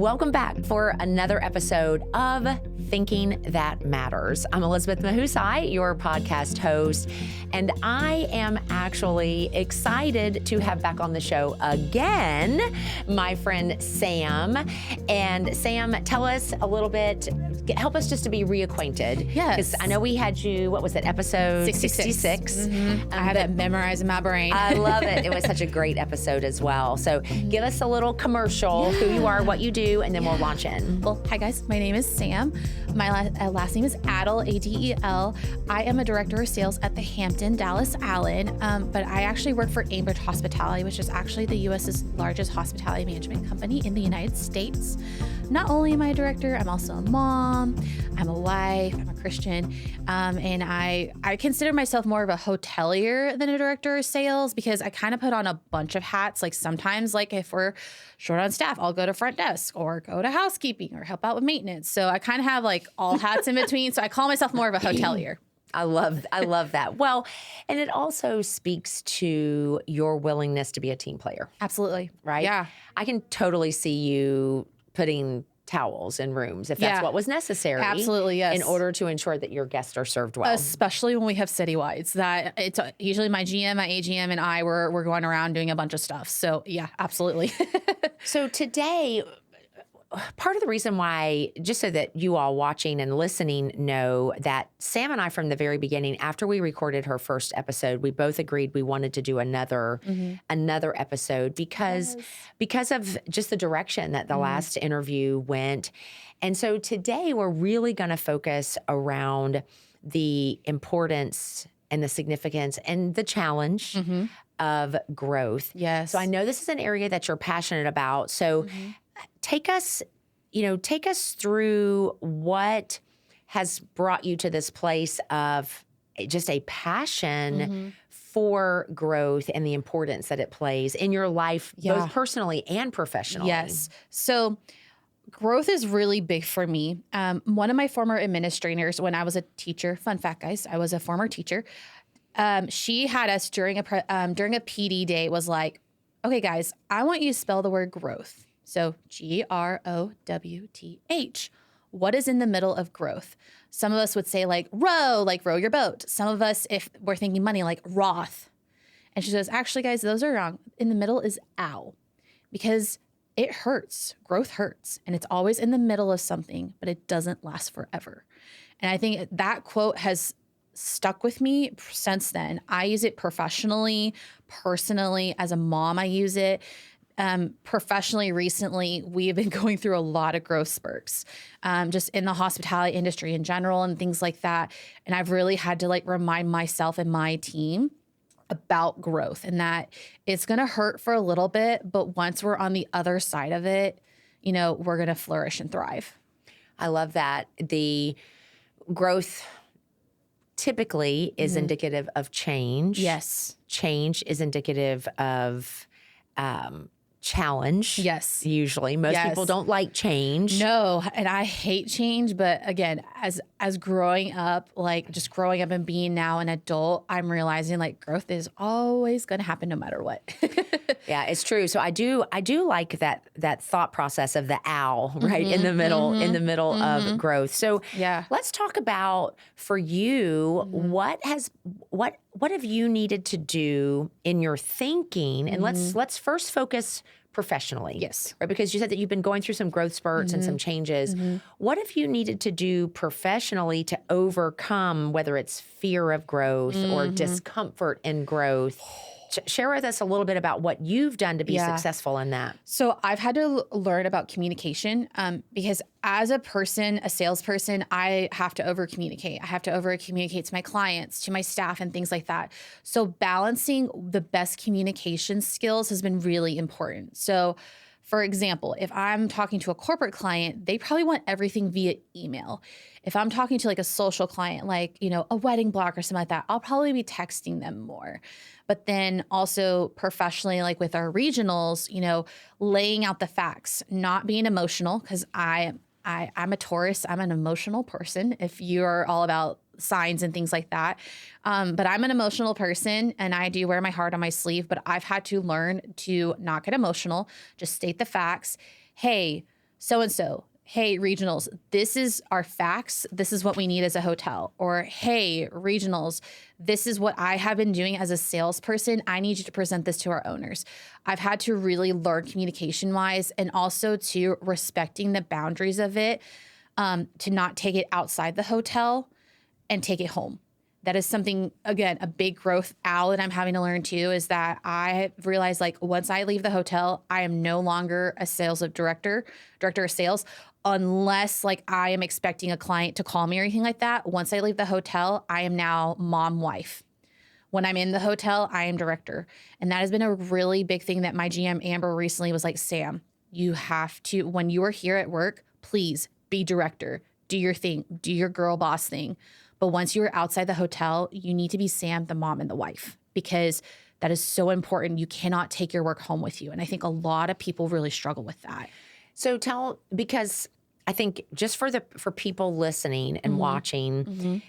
Welcome back for another episode of Thinking That Matters. I'm Elizabeth Mahusai, your podcast host, and I am actually excited to have back on the show again my friend Samm. And Samm, tell us a little bit, help us just to be reacquainted. Yes. Because I know we had you, what was it, episode 66? Mm-hmm. I have it memorized in my brain. I love it. It was such a great episode as well. So give us a little commercial, who you are, what you do, and then we'll launch in. Well, hi guys, my name is Samm. My last name is Adel, A-D-E-L. I am a director of sales at the Hampton Dallas Allen, but I actually work for Aimbridge Hospitality, which is actually the U.S.'s largest hospitality management company in the United States. Not only am I a director, I'm also a mom, I'm a wife, I'm a Christian, and I consider myself more of a hotelier than a director of sales because I kind of put on a bunch of hats. Like sometimes, like if we're short on staff, I'll go to front desk or go to housekeeping or help out with maintenance. So I kind of have like all hats in between. So I call myself more of a hotelier. I love that. Well, and it also speaks to your willingness to be a team player. Absolutely. Right? Yeah. I can totally see you putting towels in rooms if that's what was necessary. Absolutely, yes. In order to ensure that your guests are served well. Especially when we have citywides. That it's usually my GM, my AGM, and I we're going around doing a bunch of stuff. So yeah, absolutely. So today, part of the reason why, just so that you all watching and listening know that Samm and I, from the very beginning, after we recorded her first episode, we both agreed we wanted to do another episode because of just the direction that the last interview went. And so today we're really going to focus around the importance and the significance and the challenge of growth. Yes. So I know this is an area that you're passionate about. So take us through what has brought you to this place of just a passion for growth and the importance that it plays in your life, both personally and professionally. Yes. So growth is really big for me. One of my former administrators, when I was a teacher, fun fact, guys, I was a former teacher. She had us during a PD day was like, okay, guys, I want you to spell the word growth. So Growth. What is in the middle of growth? Some of us would say like row your boat. Some of us, if we're thinking money, like Roth. And she says, actually, guys, those are wrong. In the middle is ow, because it hurts. Growth hurts. And it's always in the middle of something, but it doesn't last forever. And I think that quote has stuck with me since then. I use it professionally, personally, as a mom, I use it. Professionally, recently, we have been going through a lot of growth spurts, just in the hospitality industry in general and things like that. And I've really had to like remind myself and my team about growth and that it's going to hurt for a little bit, but once we're on the other side of it, you know, we're going to flourish and thrive. I love that. The growth typically is indicative of change. Yes. Change is indicative of challenge. Yes. Usually. Most people don't like change. No, and I hate change, but again, as growing up, like just growing up and being now an adult, I'm realizing like growth is always going to happen no matter what. Yeah, it's true. So I do like that thought process of the owl, right? In the middle of growth. So let's talk about, for you, what have you needed to do in your thinking? And let's first focus professionally. Yes. Right? Because you said that you've been going through some growth spurts and some changes. What have you needed to do professionally to overcome, whether it's fear of growth or discomfort in growth? Share with us a little bit about what you've done to be successful in that. So I've had to learn about communication because as a salesperson, I have to over-communicate. I have to over-communicate to my clients, to my staff, and things like that. So balancing the best communication skills has been really important. So for example, if I'm talking to a corporate client, they probably want everything via email. If I'm talking to like a social client, like, you know, a wedding blog or something like that, I'll probably be texting them more. But then also professionally, like with our regionals, you know, laying out the facts, not being emotional, because I'm a Taurus. I'm an emotional person. If you're all about signs and things like that. But I'm an emotional person and I do wear my heart on my sleeve, but I've had to learn to not get emotional, just state the facts. Hey, so-and-so, hey, regionals, this is our facts. This is what we need as a hotel. Or, hey, regionals, this is what I have been doing as a salesperson. I need you to present this to our owners. I've had to really learn communication-wise and also to respecting the boundaries of it, to not take it outside the hotel and take it home. That is something, again, a big growth, Al, that I'm having to learn too, is that I have realized, like, once I leave the hotel, I am no longer a director of sales, unless like I am expecting a client to call me or anything like that. Once I leave the hotel, I am now mom, wife. When I'm in the hotel, I am director. And that has been a really big thing that my GM, Amber, recently was like, Sam, you have to, when you are here at work, please be director, do your thing, do your girl boss thing. But once you're outside the hotel, you need to be Sam, the mom and the wife, because that is so important. You cannot take your work home with you. And I think a lot of people really struggle with that. So because I think just for people listening and watching,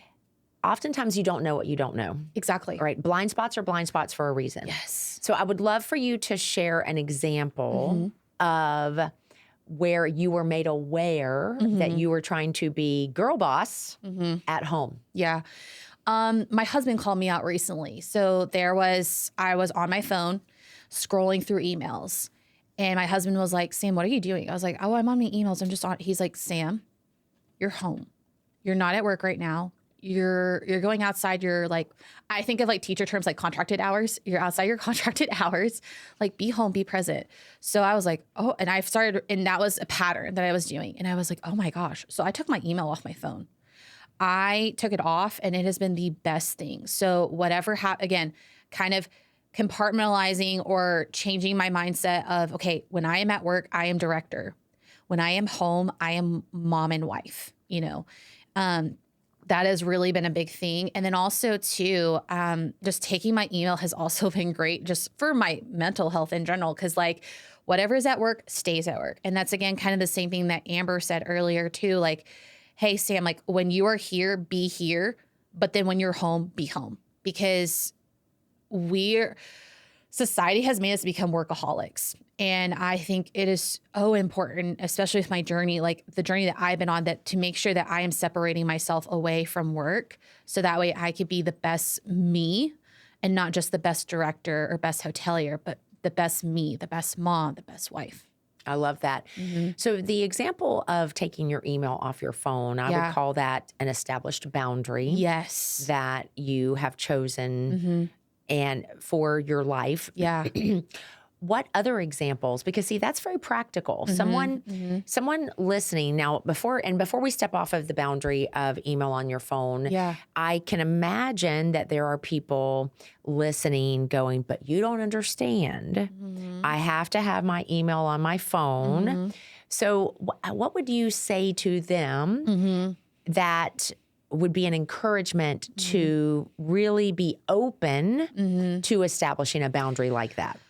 oftentimes you don't know what you don't know. Exactly. Right? Blind spots are blind spots for a reason. Yes. So I would love for you to share an example of where you were made aware that you were trying to be girl boss at home. Yeah. My husband called me out recently. So I was on my phone scrolling through emails, and my husband was like, Sam, what are you doing? I was like, oh, I'm on my emails. I'm just on. He's like, Sam, you're home. You're not at work right now. You're going outside. You're like, I think of like teacher terms, like contracted hours. You're outside your contracted hours. Like, be home, be present. So I was like, oh, and that was a pattern that I was doing. And I was like, oh my gosh. So I took my email off my phone. I took it off, and it has been the best thing. So whatever again, kind of compartmentalizing or changing my mindset of, okay, when I am at work, I am director. When I am home, I am mom and wife, that has really been a big thing. And then also too, just taking my email has also been great just for my mental health in general. Cause like whatever is at work stays at work. And that's again, kind of the same thing that Amber said earlier too. Like, hey, Sam, like when you are here, be here. But then when you're home, be home, because society has made us become workaholics. And I think it is so important, especially with my journey, like the journey that I've been on, that to make sure that I am separating myself away from work. So that way I could be the best me, and not just the best director or best hotelier, but the best me, the best mom, the best wife. I love that. So the example of taking your email off your phone, I would call that an established boundary. Yes. That you have chosen and for your life. Yeah. What other examples? Because see, that's very practical. Someone listening now, before we step off of the boundary of email on your phone, I can imagine that there are people listening going, but you don't understand. I have to have my email on my phone. So what would you say to them that would be an encouragement to really be open to establishing a boundary like that?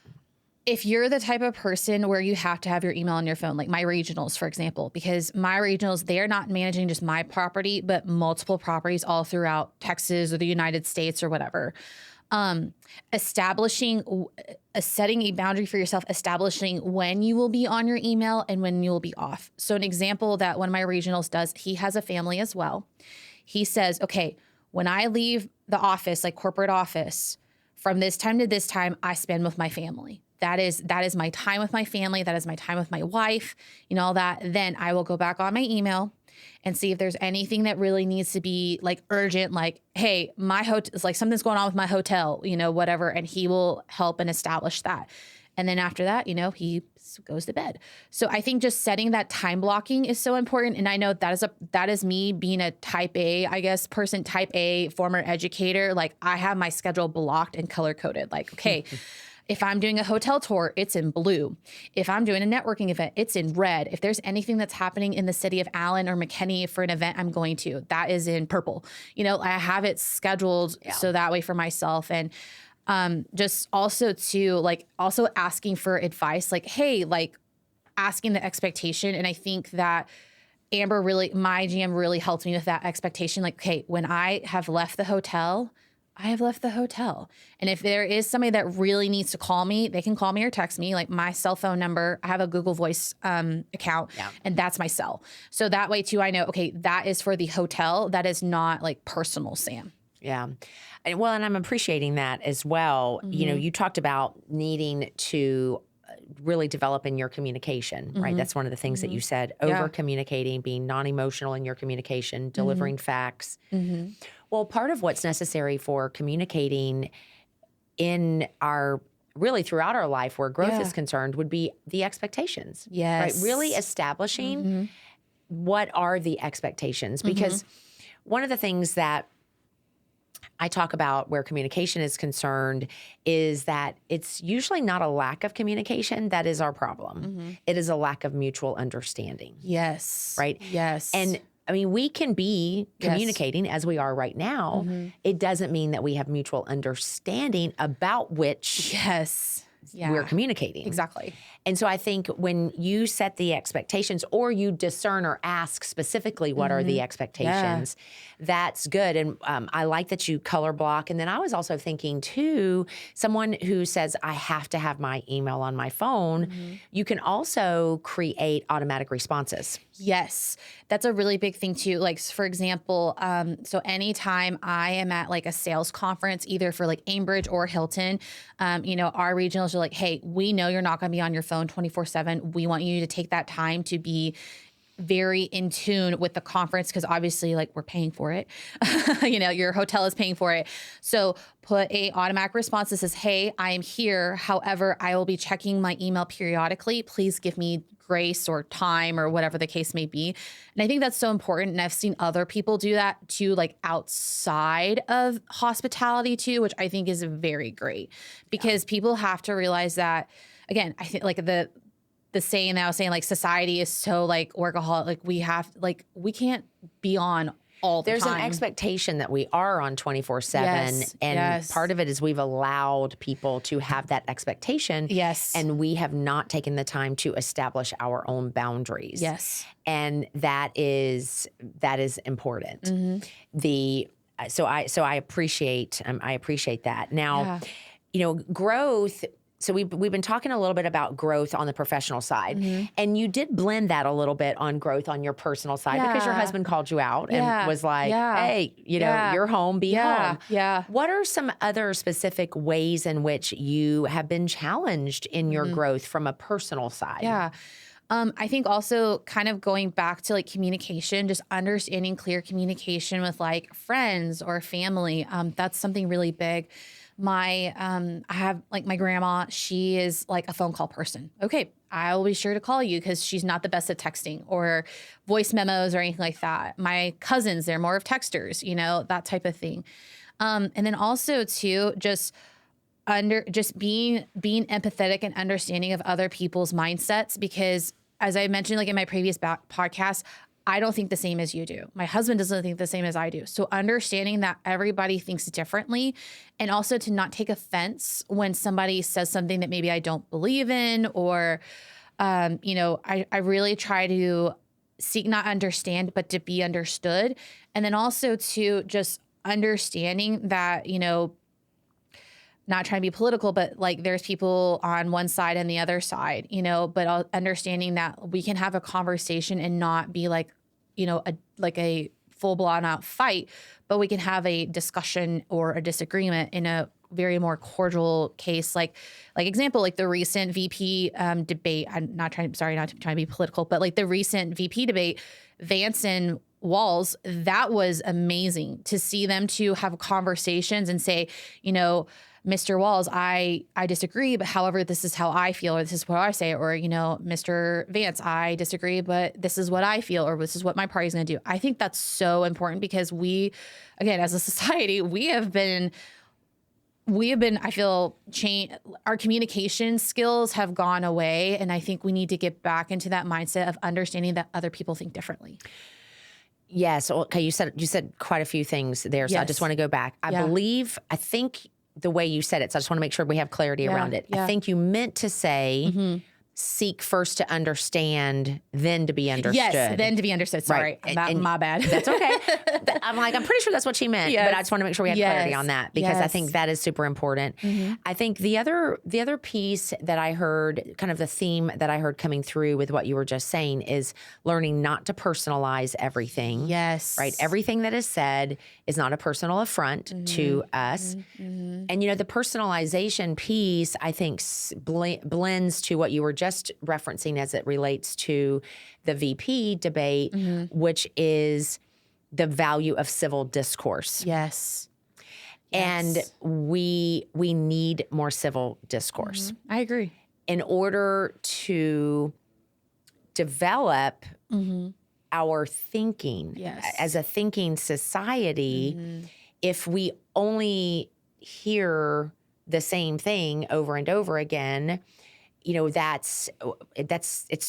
If you're the type of person where you have to have your email on your phone, like my regionals, for example, because my regionals, they are not managing just my property, but multiple properties all throughout Texas or the United States or whatever. Setting a boundary for yourself, establishing when you will be on your email and when you will be off. So an example that one of my regionals does, he has a family as well. He says, okay, when I leave the office, like corporate office, from this time to this time, I spend with my family. That is my time with my family. That is my time with my wife, all that. Then I will go back on my email and see if there's anything that really needs to be like urgent, like, hey, my hotel, like something's going on with my hotel, whatever. And he will help and establish that. And then after that, he goes to bed. So I think just setting that time blocking is so important. And I know that is me being a type A, I guess, person, type A, former educator. Like I have my schedule blocked and color coded. Like, okay, if I'm doing a hotel tour, it's in blue. If I'm doing a networking event, it's in red. If there's anything that's happening in the city of Allen or McKinney for an event I'm going to, that is in purple. I have it scheduled so that way for myself. And just also to like also asking for advice, like, hey, like asking the expectation. And I think that Amber my GM really helped me with that expectation. Like, okay, when I have left the hotel, I have left the hotel. And if there is somebody that really needs to call me, they can call me or text me. Like my cell phone number, I have a Google Voice account, and that's my cell. So that way too, I know, okay, that is for the hotel. That is not like personal Sam. Yeah. And I'm appreciating that as well. You know, you talked about needing to really develop in your communication, right? That's one of the things that you said, over communicating, being non-emotional in your communication, delivering facts. Well, part of what's necessary for communicating in our really throughout our life where growth is concerned would be the expectations. Yes. Right? Really establishing what are the expectations, because one of the things that I talk about where communication is concerned is that it's usually not a lack of communication that is our problem. It is a lack of mutual understanding. Yes. Right? Yes. And I mean, we can be communicating as we are right now. It doesn't mean that we have mutual understanding about which we're communicating. Exactly. And so I think when you set the expectations or you discern or ask specifically what are the expectations, that's good. And I like that you color block. And then I was also thinking too, someone who says, I have to have my email on my phone, you can also create automatic responses. Yes. That's a really big thing too. Like, for example, so anytime I am at like a sales conference, either for like Aimbridge or Hilton, you know, our regionals are like, hey, we know you're not going to be on your phone 24/7. We want you to take that time to be very in tune with the conference, because obviously like we're paying for it. You know, your hotel is paying for it. So put a automatic response that says, hey, I am here. However, I will be checking my email periodically. Please give me grace or time or whatever the case may be. And I think that's so important. And I've seen other people do that too, like outside of hospitality too, which I think is very great, because people have to realize that, again, I think like the saying that I was saying, like society is so like workaholic, like we can't be on all the time. There's an expectation that we are on 24/7. And part of it is we've allowed people to have that expectation. Yes. And we have not taken the time to establish our own boundaries. Yes. And that is important. So I appreciate that. Now, you know, growth. So we've been talking a little bit about growth on the professional side, and you did blend that a little bit on growth on your personal side because your husband called you out and was like, hey, you know, you're home, be home. Yeah. What are some other specific ways in which you have been challenged in your growth from a personal side? Yeah. I think also kind of going back to like communication, just understanding clear communication with like friends or family. That's something really big. I have like my grandma, she is like a phone call person. Okay, I'll be sure to call you because she's not the best at texting or voice memos or anything like that. My cousins, they're more of texters, you know, that type of thing. And then also too, just being empathetic and understanding of other people's mindsets, because as I mentioned, like in my previous podcast, I don't think the same as you do. My husband doesn't think the same as I do. So understanding that everybody thinks differently, and also to not take offense when somebody says something that maybe I don't believe in, or, you know, I really try to seek not understand, but to be understood. And then also to just understanding that, you know, not trying to be political, but like there's people on one side and the other side, you know, but understanding that we can have a conversation and not be like, you know, a full blown out fight, but we can have a discussion or a disagreement in a very more cordial case. Like example, like the recent VP debate. I'm not trying to be political, but like the recent VP debate, Vance and Walls, that was amazing to see them two have conversations and say, you know, Mr. Walls, I disagree, but however, this is how I feel, or this is what I say, or, you know, Mr. Vance, I disagree, but this is what I feel, or this is what my party's going to do. I think that's so important because we, again, as a society, we have been, I feel, our communication skills have gone away. And I think we need to get back into that mindset of understanding that other people think differently. Yes. Okay. You said quite a few things there. So I just want to go back. I think the way you said it, so I just want to make sure we have clarity around it. I think you meant to say seek first to understand, then to be understood. Yes, then to be understood. Sorry, Right. my bad. That's okay. I'm pretty sure that's what she meant, Yes. but I just want to make sure we had clarity on that because I Yes. think that is super important. I think the other piece that I heard, kind of the theme that I heard coming through with what you were just saying, is learning not to personalize everything. Yes. Right. Everything that is said is not a personal affront to us. And, the personalization piece, I think, blends to what you were just referencing as it relates to the VP debate, which is the value of civil discourse. Yes. And we need more civil discourse. I agree. In order to develop our thinking as a thinking society, if we only hear the same thing over and over again, it's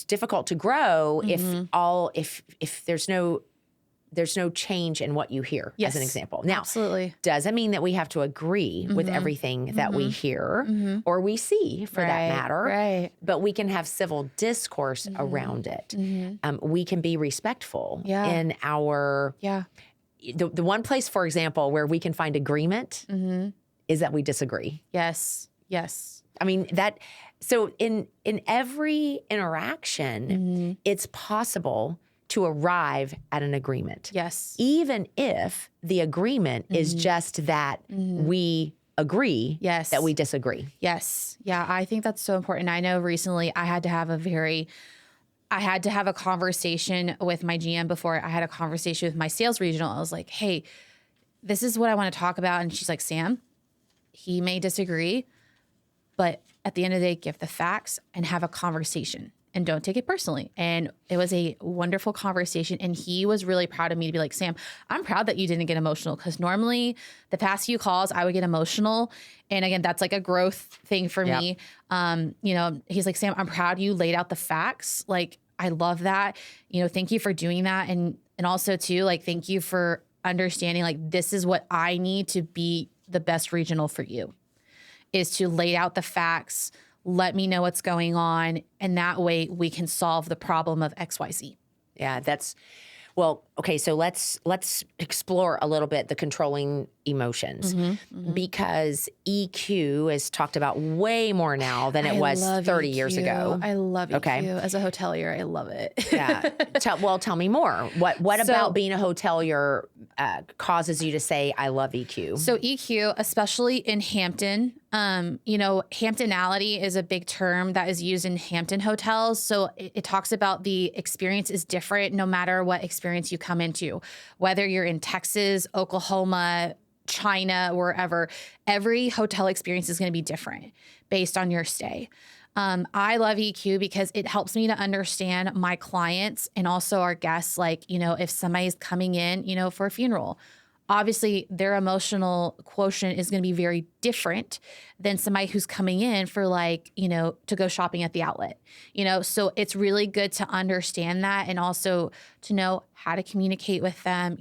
difficult to grow if there's no change in what you hear, as an example. Now, absolutely. Doesn't mean that we have to agree with everything that we hear or we see, for that matter. Right. But we can have civil discourse around it. We can be respectful in our. Yeah. The one place, for example, where we can find agreement is that we disagree. Yes. Yes. I mean, so in every interaction, it's possible to arrive at an agreement. Yes. Even if the agreement is just that we agree that we disagree. Yes. Yeah, I think that's so important. I know recently I had to have a conversation with my GM before I had a conversation with my sales regional. I was like, hey, this is what I want to talk about. And she's like, Sam, he may disagree, but at the end of the day, give the facts and have a conversation and don't take it personally. And it was a wonderful conversation. And he was really proud of me to be like, Sam, I'm proud that you didn't get emotional, because normally the past few calls I would get emotional. And again, that's like a growth thing for me. He's like, Sam, I'm proud you laid out the facts. Like, I love that. Thank you for doing that. And also too, like, thank you for understanding, like, this is what I need to be the best regional for you, is to lay out the facts, let me know what's going on, and that way we can solve the problem of XYZ. Yeah, okay, so let's explore a little bit the controlling emotions, because EQ is talked about way more now than it was 30 years ago. I love EQ. Okay. As a hotelier, I love it. Yeah. Tell me more. What about being a hotelier causes you to say, I love EQ? So EQ, especially in Hampton, Hamptonality is a big term that is used in Hampton hotels. So it talks about the experience is different no matter what experience you come into, whether you're in Texas, Oklahoma, China, wherever. Every hotel experience is going to be different based on your stay. I love EQ because it helps me to understand my clients and also our guests. Like, if somebody's coming in, for a funeral, obviously their emotional quotient is going to be very different than somebody who's coming in for to go shopping at the outlet, so it's really good to understand that, and also to know how to communicate with them,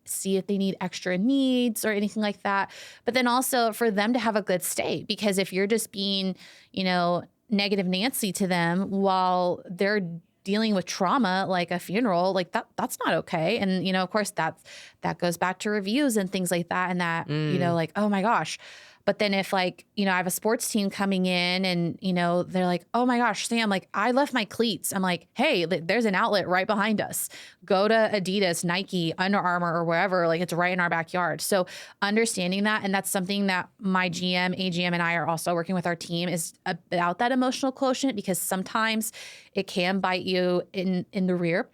see if they need extra needs or anything like that. But then also for them to have a good stay, because if you're just being, negative Nancy to them while they're dealing with trauma, like a funeral, like that's not okay. And, of course that goes back to reviews and things like that. And that, like, oh my gosh. But then if I have a sports team coming in and, they're like, oh my gosh, Sam, like, I left my cleats. I'm like, hey, there's an outlet right behind us. Go to Adidas, Nike, Under Armour, or wherever. Like, it's right in our backyard. So understanding that, and that's something that my GM, AGM, and I are also working with our team, is about that emotional quotient, because sometimes it can bite you in the rear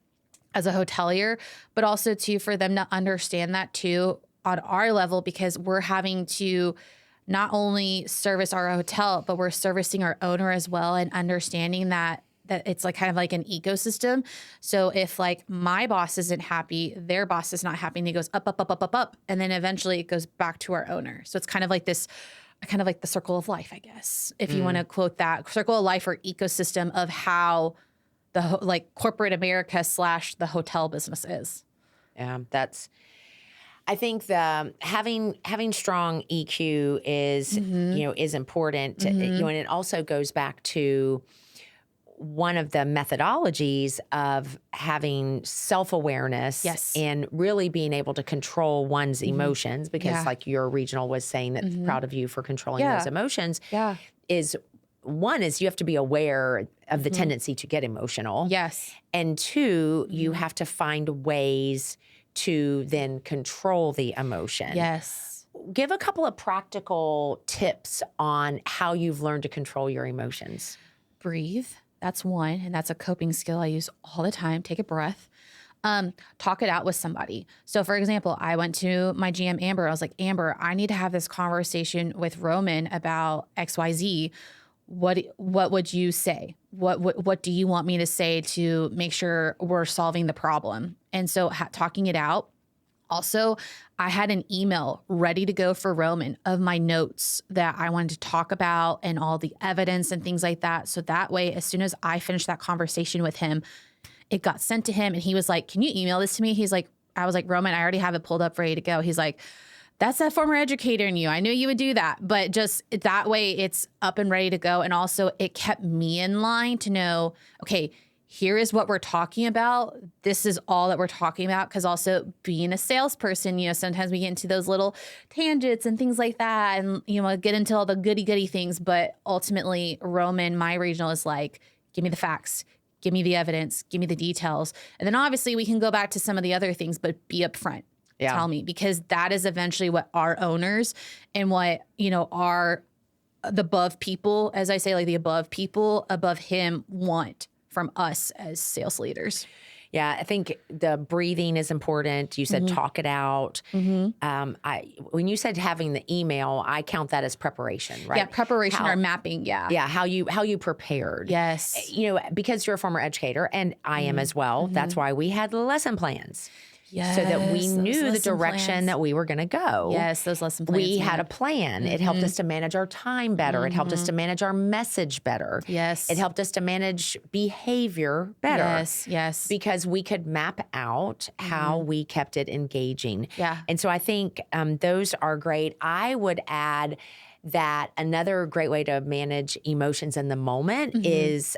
as a hotelier, but also too, for them to understand that too on our level, because we're having to not only service our hotel, but we're servicing our owner as well, and understanding that it's like kind of like an ecosystem. So if like my boss isn't happy, their boss is not happy, and he goes up, up, up, up, up, up, and then eventually it goes back to our owner. So it's kind of like this, kind of like the circle of life, I guess, if you want to quote that circle of life or ecosystem of how the corporate America / the hotel business is. Yeah, I think the having strong EQ is is important. And it also goes back to one of the methodologies of having self-awareness Yes. and really being able to control one's emotions, because Yeah. like your regional was saying that proud of you for controlling Yeah. those emotions, Yeah. is one is you have to be aware of the tendency to get emotional. Yes. And two, you have to find ways to then control the emotion. Yes. Give a couple of practical tips on how you've learned to control your emotions. Breathe. That's one. And that's a coping skill I use all the time. Take a breath. Talk it out with somebody. So for example, I went to my GM, Amber. I was like, Amber, I need to have this conversation with Roman about XYZ. What would you say? What do you want me to say to make sure we're solving the problem? And so talking it out. Also, I had an email ready to go for Roman of my notes that I wanted to talk about and all the evidence and things like that. So that way, as soon as I finished that conversation with him, it got sent to him and he was like, can you email this to me? He's like, I was like, Roman, I already have it pulled up ready to go. He's like, that's that former educator in you. I knew you would do that. But just that way it's up and ready to go. And also it kept me in line to know, okay, here is what we're talking about. This is all that we're talking about. Because also being a salesperson, sometimes we get into those little tangents and things like that and, get into all the goody things. But ultimately, Roman, my regional, is like, give me the facts. Give me the evidence. Give me the details. And then obviously we can go back to some of the other things, but be upfront. Yeah. Tell me, because that is eventually what our owners and what, our the above people, as I say, like the above people above him want from us as sales leaders. Yeah, I think the breathing is important. You said talk it out. When you said having the email, I count that as preparation, right? Yeah, preparation or mapping. Yeah. Yeah, how you prepared. Yes. Because you're a former educator and I am as well. That's why we had lesson plans. Yes, so that we knew the direction that we were going to go. Yes, those lesson plans. We had a plan. It helped us to manage our time better. It helped us to manage our message better. Yes. It helped us to manage behavior better. Yes. Because we could map out how we kept it engaging. Yeah. And so I think those are great. I would add that another great way to manage emotions in the moment is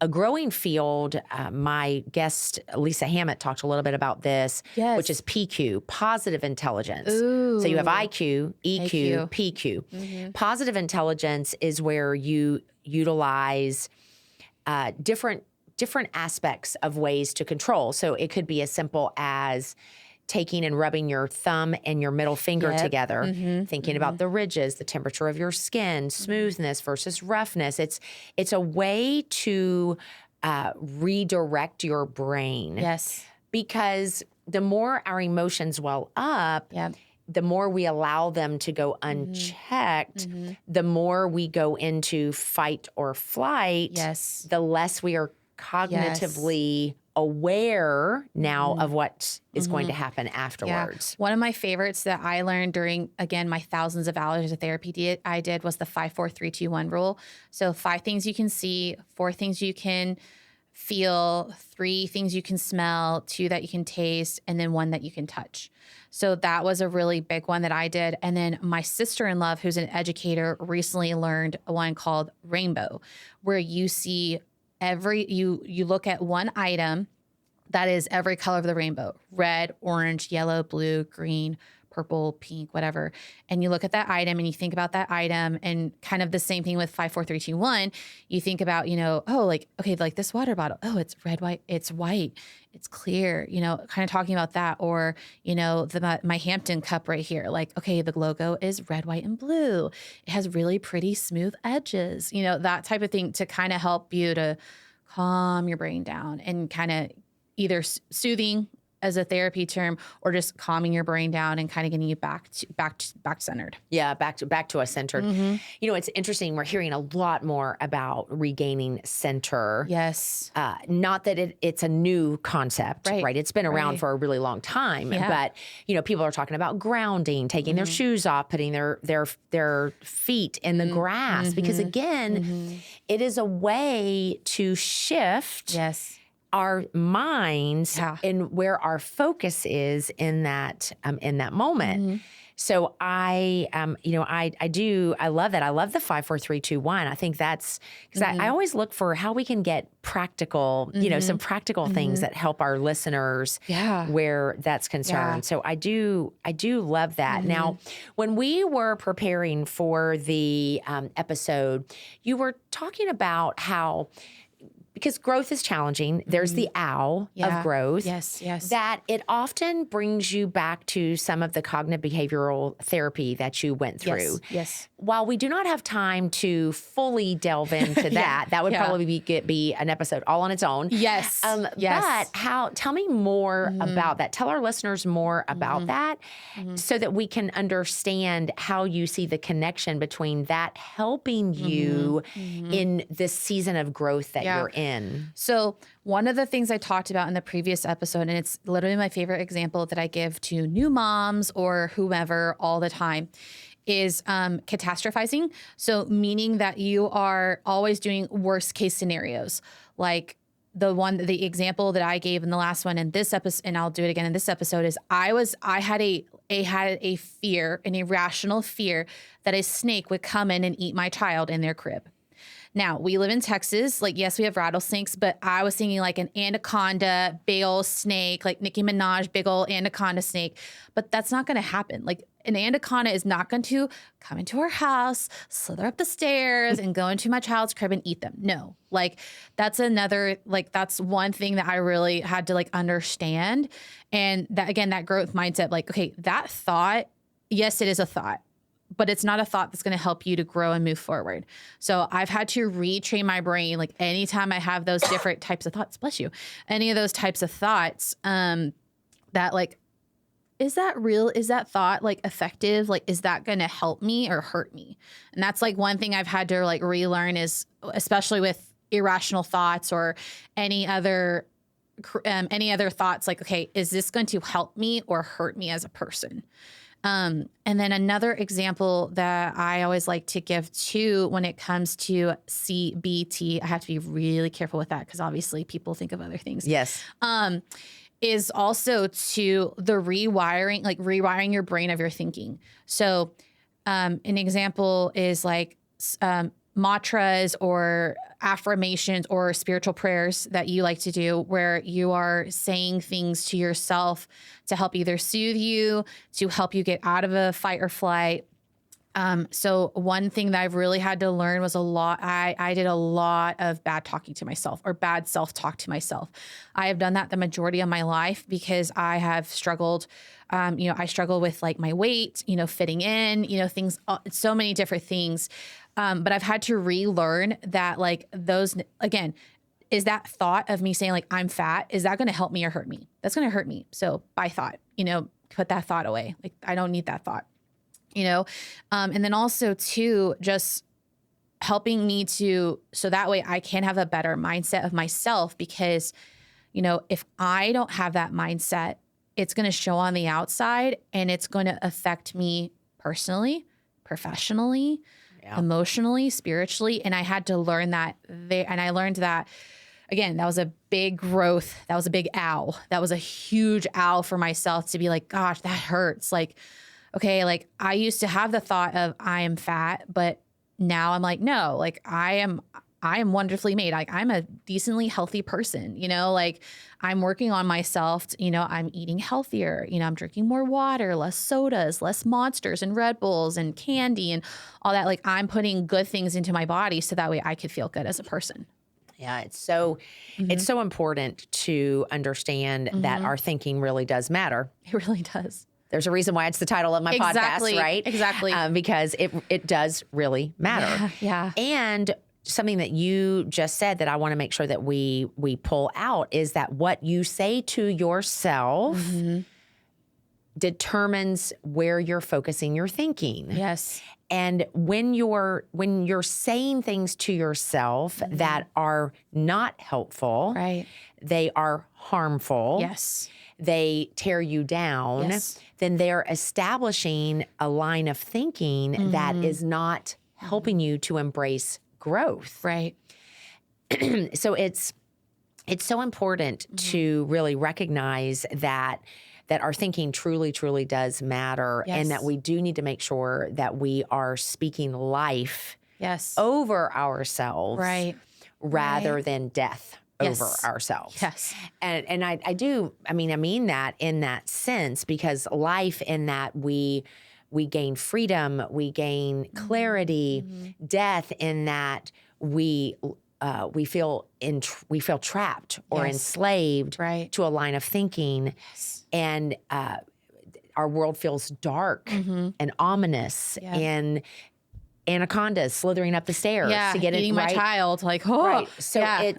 a growing field. My guest, Lisa Hammett, talked a little bit about this, which is PQ, positive intelligence. Ooh. So you have IQ, EQ, PQ. Positive intelligence is where you utilize different aspects of ways to control. So it could be as simple as taking and rubbing your thumb and your middle finger together, thinking about the ridges, the temperature of your skin, smoothness versus roughness. It's a way to redirect your brain. Yes. Because the more our emotions well up, the more we allow them to go unchecked, the more we go into fight or flight, the less we are cognitively aware now of what is going to happen afterwards. One of my favorites that I learned during, again, my thousands of hours of therapy I did was the 5, 4, 3, 2, 1 rule. So 5 things you can see, 4 things you can feel, 3 things you can smell, 2 that you can taste, and then 1 that you can touch. So that was a really big one that I did. And then my sister-in-law, who's an educator, recently learned one called rainbow, where you see you look at one item that is every color of the rainbow: red, orange, yellow, blue, green, purple, pink, whatever. And you look at that item and you think about that item, and kind of the same thing with 5, 4, 3, 2, 1. You think about, like this water bottle. Oh, it's red, white, it's white, it's clear, kind of talking about that. Or, my Hampton cup right here. Like, okay, the logo is red, white, and blue. It has really pretty smooth edges, that type of thing, to kind of help you to calm your brain down and kind of either soothing as a therapy term, or just calming your brain down and kind of getting you back centered. Yeah, back to a centered. It's interesting. We're hearing a lot more about regaining center. Yes. Not that it's a new concept, right? It's been around for a really long time. But people are talking about grounding, taking their shoes off, putting their feet in the grass, because again, it is a way to shift. Our minds and where our focus is in that moment. So I love that. I love the 5, 4, 3, 2, 1. I think that's because I always look for how we can get practical, some practical things that help our listeners where that's concerned. So I do love that. Now, when we were preparing for the episode, you were talking about how, because growth is challenging, there's the ow of growth. Yes. That it often brings you back to some of the cognitive behavioral therapy that you went through. Yes. While we do not have time to fully delve into that would probably be an episode all on its own. Yes. But tell me more about that. Tell our listeners more about that so that we can understand how you see the connection between that helping you in this season of growth that you're in. So one of the things I talked about in the previous episode, and it's literally my favorite example that I give to new moms or whomever all the time, is catastrophizing. So meaning that you are always doing worst case scenarios. Like the example that I gave in the last one in this episode, and I'll do it again in this episode, is I had a fear, an irrational fear that a snake would come in and eat my child in their crib. Now, we live in Texas. Like, yes, we have rattlesnakes, but I was thinking like an anaconda, big old snake, like Nicki Minaj, big old anaconda snake. But that's not going to happen. Like, an anaconda is not going to come into our house, slither up the stairs, and go into my child's crib and eat them. No. Like, that's one thing that I really had to like understand. And that, again, that growth mindset, like, okay, that thought, yes, it is a thought, but it's not a thought that's going to help you to grow and move forward. So I've had to retrain my brain. Like, anytime I have those different types of thoughts, bless you, any of those types of thoughts, that like, is that real? Is that thought like effective? Like, is that going to help me or hurt me? And that's like one thing I've had to like relearn, is especially with irrational thoughts or any other thoughts, like, okay, is this going to help me or hurt me as a person? And then another example that I always like to give too, when it comes to CBT, I have to be really careful with that because obviously people think of other things. Yes. Is also to the rewiring your brain of your thinking. So an example is like mantras or affirmations or spiritual prayers that you like to do, where you are saying things to yourself to help either soothe you, to help you get out of a fight or flight. So one thing that I've really had to learn was I did a lot of bad talking to myself or bad self-talk to myself. I have done that the majority of my life because I have struggled. I struggle with like my weight, fitting in, things, so many different things. But I've had to relearn that, like, those, again, is that thought of me saying like, I'm fat, is that going to help me or hurt me? That's going to hurt me. So by thought, put that thought away. Like, I don't need that thought. And then also too, just helping me so that way I can have a better mindset of myself, because, if I don't have that mindset, it's going to show on the outside and it's going to affect me personally, professionally, emotionally, spiritually. And I had to learn that and I learned that, again, that was a big growth. That was a big ow. That was a huge ow for myself to be like, gosh, that hurts. Like, okay, like I used to have the thought of I am fat, but now I'm like, no, like I am wonderfully made. Like, I'm a decently healthy person, like I'm working on myself. I'm eating healthier, I'm drinking more water, less sodas, less Monsters and Red Bulls and candy and all that. Like, I'm putting good things into my body so that way I could feel good as a person. Yeah, it's so important to understand that our thinking really does matter. It really does. There's a reason why it's the title of my podcast, right? Exactly. Because it does really matter. Yeah. And something that you just said that I want to make sure that we pull out is that what you say to yourself determines where you're focusing your thinking. Yes. And when you're saying things to yourself that are not helpful, right, they are harmful. Yes. They tear you down, then they're establishing a line of thinking that is not helping you to embrace growth. Right. So it's so important to really recognize that that our thinking truly, truly does matter, and that we do need to make sure that we are speaking life over ourselves rather than death over ourselves. And I mean that in that sense, because life in that we gain freedom, we gain clarity, death in that we feel trapped or enslaved to a line of thinking, and our world feels dark and ominous, and anacondas slithering up the stairs to get eating it right. my child, like So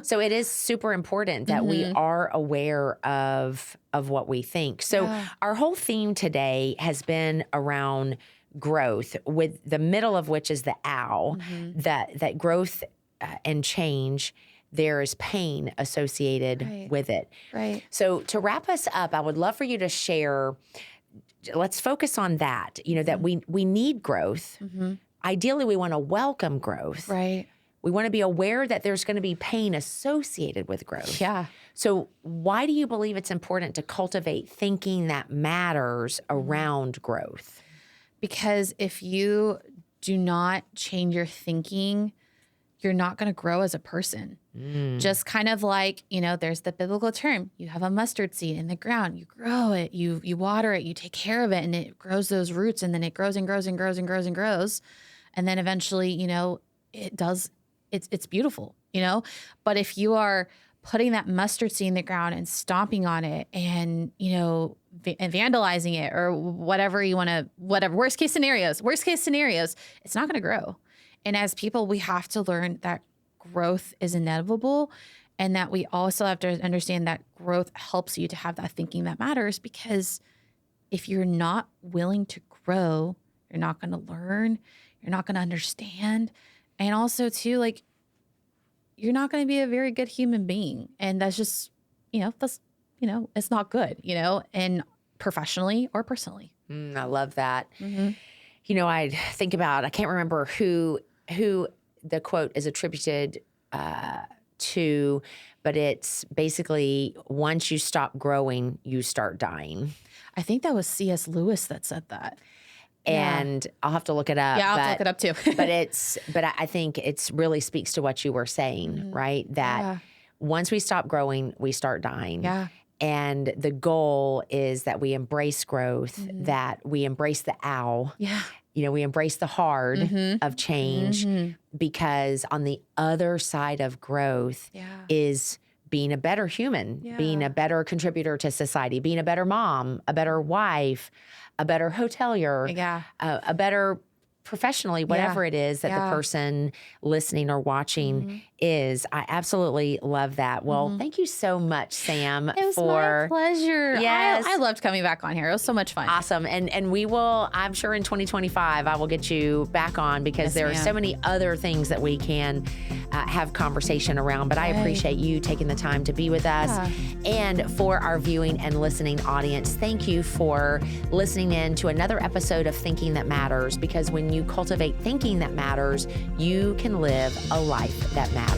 so it is super important that we are aware of what we think. So our whole theme today has been around growth, with the middle of which is the ow, that growth and change, there is pain associated with it. So to wrap us up, I would love for you to share, let's focus on that, that we need growth. Ideally, we want to welcome growth. We want to be aware that there's going to be pain associated with growth. So why do you believe it's important to cultivate thinking that matters around growth? Because if you do not change your thinking, you're not going to grow as a person. Just kind of like, there's the biblical term. You have a mustard seed in the ground. You grow it, you water it, you take care of it, and it grows those roots, and then it grows and grows and grows and grows and grows. And then eventually, it's beautiful, But if you are putting that mustard seed in the ground and stomping on it and, and vandalizing it, or whatever you want to, worst case scenarios, it's not going to grow. And as people, we have to learn that growth is inevitable, and that we also have to understand that growth helps you to have that thinking that matters, because if you're not willing to grow, you're not going to learn, you're not going to understand. And also too, like, you're not going to be a very good human being. And that's just, it's not good, and professionally or personally. I love that. I think about, I can't remember who the quote is attributed to, but it's basically, once you stop growing, you start dying. I think that was C.S. Lewis that said that. And I'll have to look it up. Yeah, I'll have to look it up too. but I think it's really speaks to what you were saying, right? That once we stop growing, we start dying. And the goal is that we embrace growth, that we embrace the ow. We embrace the hard of change, because on the other side of growth is being a better human, being a better contributor to society, being a better mom, a better wife, a better hotelier, a better professionally, whatever it is that the person listening or watching is. I absolutely love that. Well, thank you so much, Samm. It was my pleasure. Yes. I loved coming back on here. It was so much fun. Awesome. And we will, I'm sure in 2025, I will get you back on, because there are so many other things that we can have conversation around. But I appreciate you taking the time to be with us. And for our viewing and listening audience, thank you for listening in to another episode of Thinking That Matters, because when you cultivate thinking that matters, you can live a life that matters.